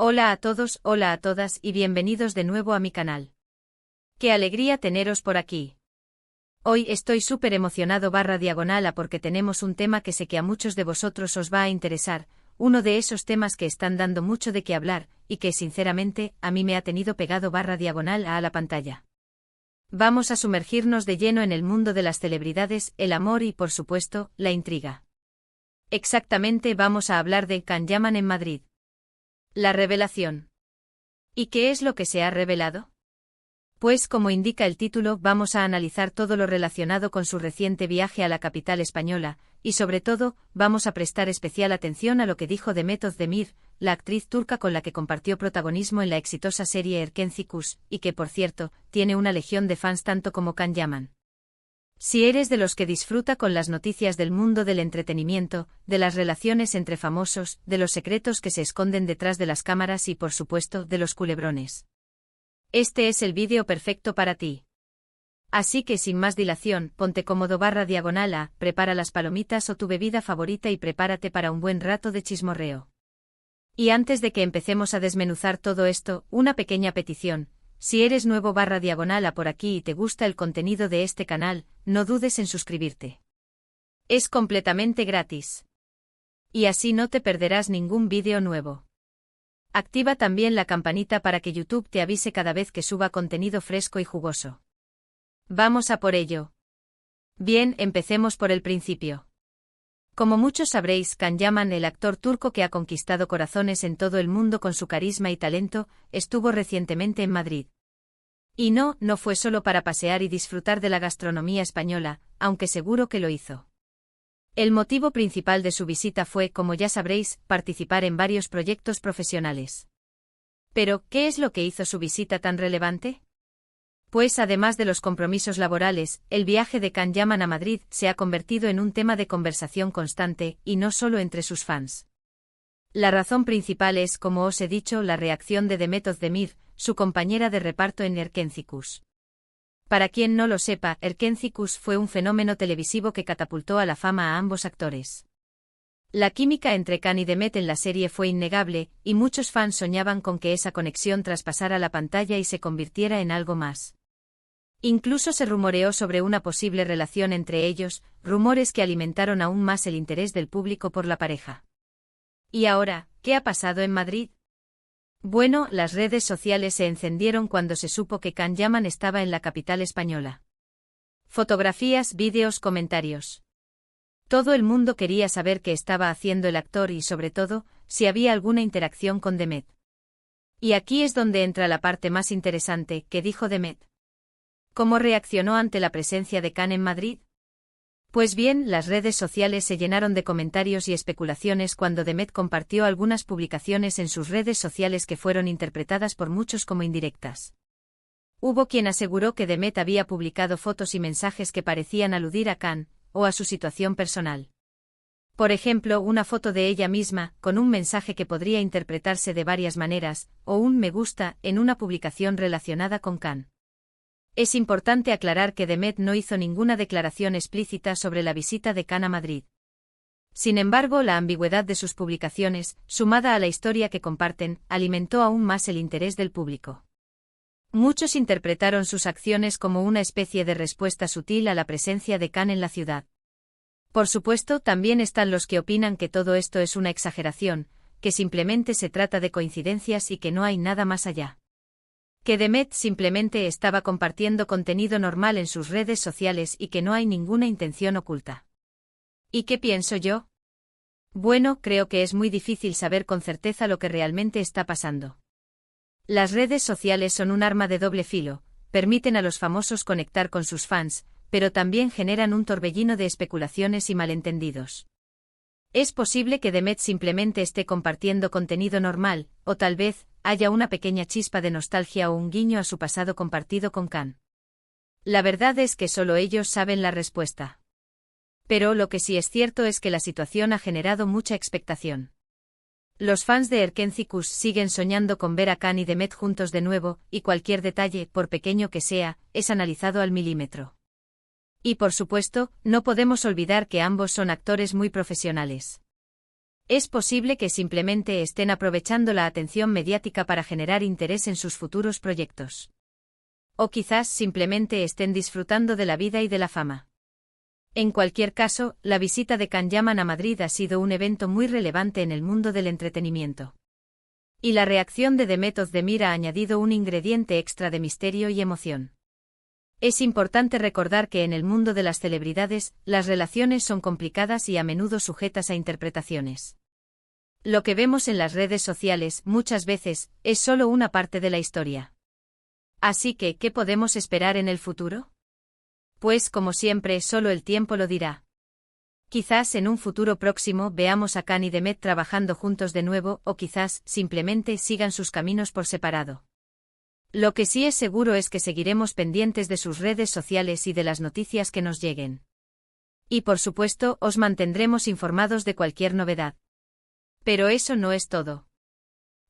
Hola a todos, hola a todas y bienvenidos de nuevo a mi canal. ¡Qué alegría teneros por aquí! Hoy estoy súper emocionado /diagonal porque tenemos un tema que sé que a muchos de vosotros os va a interesar, uno de esos temas que están dando mucho de qué hablar, y que sinceramente, a mí me ha tenido pegado /diagonal a la pantalla. Vamos a sumergirnos de lleno en el mundo de las celebridades, el amor y, por supuesto, la intriga. Exactamente, vamos a hablar de Can Yaman en Madrid. La revelación. ¿Y qué es lo que se ha revelado? Pues como indica el título, vamos a analizar todo lo relacionado con su reciente viaje a la capital española, y sobre todo, vamos a prestar especial atención a lo que dijo Demet Özdemir, la actriz turca con la que compartió protagonismo en la exitosa serie Erkenci Kuş, y que por cierto, tiene una legión de fans tanto como Can Yaman. Si eres de los que disfruta con las noticias del mundo del entretenimiento, de las relaciones entre famosos, de los secretos que se esconden detrás de las cámaras y por supuesto de los culebrones, este es el vídeo perfecto para ti. Así que sin más dilación, ponte cómodo /diagonal prepara las palomitas o tu bebida favorita y prepárate para un buen rato de chismorreo. Y antes de que empecemos a desmenuzar todo esto, una pequeña petición. Si eres nuevo /diagonal por aquí y te gusta el contenido de este canal, no dudes en suscribirte. Es completamente gratis. Y así no te perderás ningún vídeo nuevo. Activa también la campanita para que YouTube te avise cada vez que suba contenido fresco y jugoso. Vamos a por ello. Bien, empecemos por el principio. Como muchos sabréis, Can Yaman, el actor turco que ha conquistado corazones en todo el mundo con su carisma y talento, estuvo recientemente en Madrid. Y no fue solo para pasear y disfrutar de la gastronomía española, aunque seguro que lo hizo. El motivo principal de su visita fue, como ya sabréis, participar en varios proyectos profesionales. Pero, ¿qué es lo que hizo su visita tan relevante? Pues además de los compromisos laborales, el viaje de Can Yaman a Madrid se ha convertido en un tema de conversación constante, y no solo entre sus fans. La razón principal es, como os he dicho, la reacción de Demet Özdemir, su compañera de reparto en Erkenci Kuş. Para quien no lo sepa, Erkenci Kuş fue un fenómeno televisivo que catapultó a la fama a ambos actores. La química entre Can y Demet en la serie fue innegable, y muchos fans soñaban con que esa conexión traspasara la pantalla y se convirtiera en algo más. Incluso se rumoreó sobre una posible relación entre ellos, rumores que alimentaron aún más el interés del público por la pareja. ¿Y ahora, qué ha pasado en Madrid? Bueno, las redes sociales se encendieron cuando se supo que Can Yaman estaba en la capital española. Fotografías, vídeos, comentarios. Todo el mundo quería saber qué estaba haciendo el actor y, sobre todo, si había alguna interacción con Demet. Y aquí es donde entra la parte más interesante, ¿qué dijo Demet? ¿Cómo reaccionó ante la presencia de Can en Madrid? Pues bien, las redes sociales se llenaron de comentarios y especulaciones cuando Demet compartió algunas publicaciones en sus redes sociales que fueron interpretadas por muchos como indirectas. Hubo quien aseguró que Demet había publicado fotos y mensajes que parecían aludir a Can, o a su situación personal. Por ejemplo, una foto de ella misma, con un mensaje que podría interpretarse de varias maneras, o un me gusta, en una publicación relacionada con Can. Es importante aclarar que Demet no hizo ninguna declaración explícita sobre la visita de Can a Madrid. Sin embargo, la ambigüedad de sus publicaciones, sumada a la historia que comparten, alimentó aún más el interés del público. Muchos interpretaron sus acciones como una especie de respuesta sutil a la presencia de Can en la ciudad. Por supuesto, también están los que opinan que todo esto es una exageración, que simplemente se trata de coincidencias y que no hay nada más allá. Que Demet simplemente estaba compartiendo contenido normal en sus redes sociales y que no hay ninguna intención oculta. ¿Y qué pienso yo? Bueno, creo que es muy difícil saber con certeza lo que realmente está pasando. Las redes sociales son un arma de doble filo, permiten a los famosos conectar con sus fans, pero también generan un torbellino de especulaciones y malentendidos. Es posible que Demet simplemente esté compartiendo contenido normal, o tal vez haya una pequeña chispa de nostalgia o un guiño a su pasado compartido con Can. La verdad es que solo ellos saben la respuesta. Pero lo que sí es cierto es que la situación ha generado mucha expectación. Los fans de Erkenci Kuş siguen soñando con ver a Can y Demet juntos de nuevo, y cualquier detalle, por pequeño que sea, es analizado al milímetro. Y por supuesto, no podemos olvidar que ambos son actores muy profesionales. Es posible que simplemente estén aprovechando la atención mediática para generar interés en sus futuros proyectos. O quizás simplemente estén disfrutando de la vida y de la fama. En cualquier caso, la visita de Can Yaman a Madrid ha sido un evento muy relevante en el mundo del entretenimiento. Y la reacción de Demet Özdemir ha añadido un ingrediente extra de misterio y emoción. Es importante recordar que en el mundo de las celebridades, las relaciones son complicadas y a menudo sujetas a interpretaciones. Lo que vemos en las redes sociales, muchas veces, es solo una parte de la historia. Así que, ¿qué podemos esperar en el futuro? Pues como siempre, solo el tiempo lo dirá. Quizás en un futuro próximo veamos a Can y Demet trabajando juntos de nuevo, o quizás simplemente sigan sus caminos por separado. Lo que sí es seguro es que seguiremos pendientes de sus redes sociales y de las noticias que nos lleguen. Y por supuesto, os mantendremos informados de cualquier novedad. Pero eso no es todo.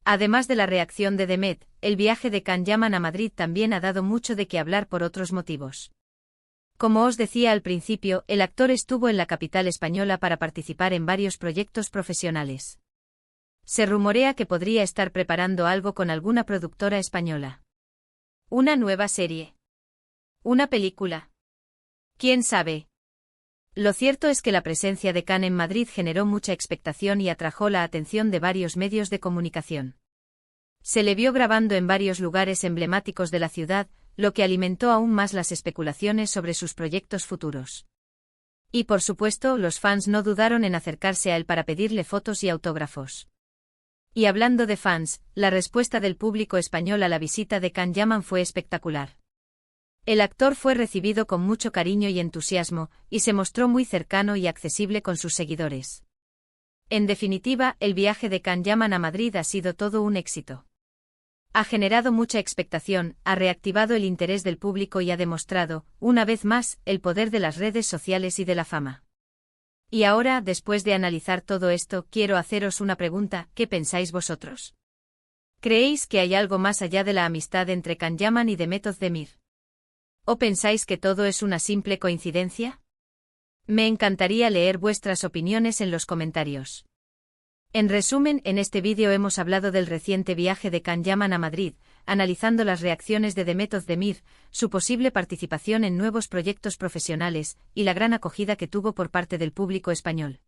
Además de la reacción de Demet, el viaje de Can Yaman a Madrid también ha dado mucho de qué hablar por otros motivos. Como os decía al principio, el actor estuvo en la capital española para participar en varios proyectos profesionales. Se rumorea que podría estar preparando algo con alguna productora española. Una nueva serie. Una película. ¿Quién sabe? Lo cierto es que la presencia de Can en Madrid generó mucha expectación y atrajo la atención de varios medios de comunicación. Se le vio grabando en varios lugares emblemáticos de la ciudad, lo que alimentó aún más las especulaciones sobre sus proyectos futuros. Y por supuesto, los fans no dudaron en acercarse a él para pedirle fotos y autógrafos. Y hablando de fans, la respuesta del público español a la visita de Can Yaman fue espectacular. El actor fue recibido con mucho cariño y entusiasmo, y se mostró muy cercano y accesible con sus seguidores. En definitiva, el viaje de Can Yaman a Madrid ha sido todo un éxito. Ha generado mucha expectación, ha reactivado el interés del público y ha demostrado, una vez más, el poder de las redes sociales y de la fama. Y ahora, después de analizar todo esto, quiero haceros una pregunta: ¿qué pensáis vosotros? ¿Creéis que hay algo más allá de la amistad entre Can Yaman y Demet Özdemir? ¿O pensáis que todo es una simple coincidencia? Me encantaría leer vuestras opiniones en los comentarios. En resumen, en este vídeo hemos hablado del reciente viaje de Can Yaman a Madrid, analizando las reacciones de Demet Özdemir, su posible participación en nuevos proyectos profesionales, y la gran acogida que tuvo por parte del público español.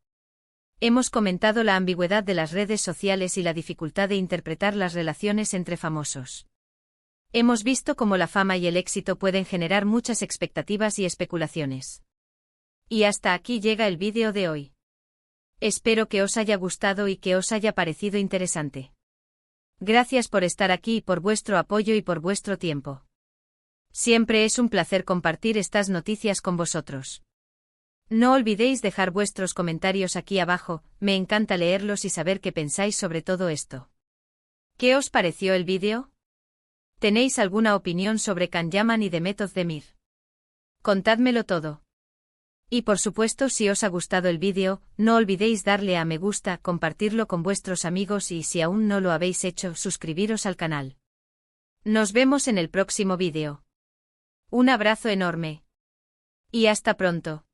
Hemos comentado la ambigüedad de las redes sociales y la dificultad de interpretar las relaciones entre famosos. Hemos visto cómo la fama y el éxito pueden generar muchas expectativas y especulaciones. Y hasta aquí llega el vídeo de hoy. Espero que os haya gustado y que os haya parecido interesante. Gracias por estar aquí y por vuestro apoyo y por vuestro tiempo. Siempre es un placer compartir estas noticias con vosotros. No olvidéis dejar vuestros comentarios aquí abajo, me encanta leerlos y saber qué pensáis sobre todo esto. ¿Qué os pareció el vídeo? ¿Tenéis alguna opinión sobre Can Yaman y Demet Özdemir? Contádmelo todo. Y por supuesto, si os ha gustado el vídeo, no olvidéis darle a me gusta, compartirlo con vuestros amigos y si aún no lo habéis hecho, suscribiros al canal. Nos vemos en el próximo vídeo. Un abrazo enorme. Y hasta pronto.